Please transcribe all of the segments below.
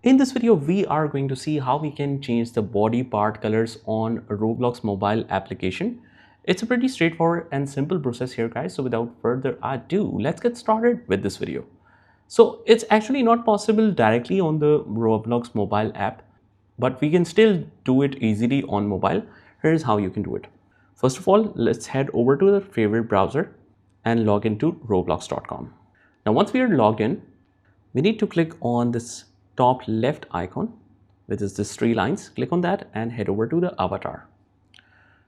In this video, we are going to see how we can change the body part colors on a Roblox mobile application. It's a pretty straightforward and simple process here, guys. So without further ado, let's get started with this video. So it's actually not possible directly on the Roblox mobile app, but we can still do it easily on mobile. Here's how you can do it. First of all, let's head over to the favorite browser and log into roblox.com. Now, once we are logged in, we need to click on this top left icon, which is this three lines. Click on that and head over to the avatar.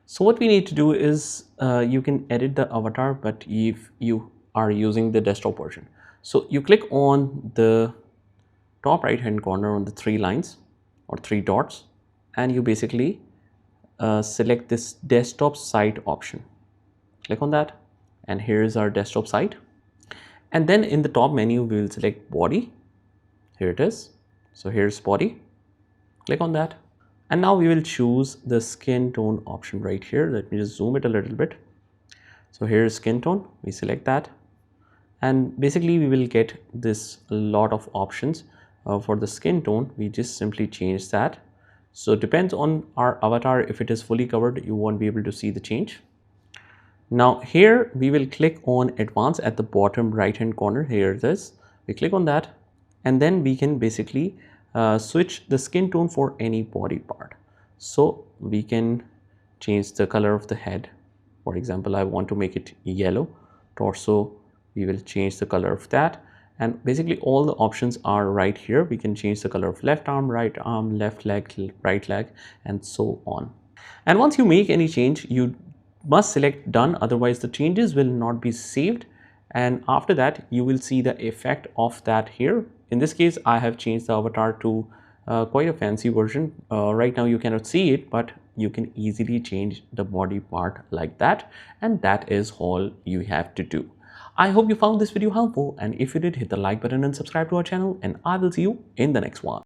So what we need to do is you can edit the avatar, but if you are using the desktop version. So you click on the top right hand corner on the three lines or three dots, and you basically select this desktop site option. Click on that, and here is our desktop site. And then in the top menu, we will select body. Here it is. So here's body. Click on that. And now we will choose the skin tone option right here. Let me just zoom it a little bit. So here's skin tone. We select that. And basically we will get this lot of options for the skin tone. We just simply change that. So it depends on our avatar. If it is fully covered, you won't be able to see the change. Now here we will click on advanced at the bottom right hand corner. Here it is. We click on that, and then we can basically switch the skin tone for any body part. So we can change the color of the head. For example, I want to make it yellow. Torso, we will change the color of that. And basically all the options are right here. We can change the color of left arm, left leg, right leg, and so on. And once you make any change, you must select done, otherwise the changes will not be saved. And after that, you will see the effect of that here. In this case, I have changed the avatar to quite a fancy version. Right now you cannot see it, but you can easily change the body part like that. And that is all you have to do. I hope you found this video helpful, and if you did, hit the like button and subscribe to our channel, and I will see you in the next one.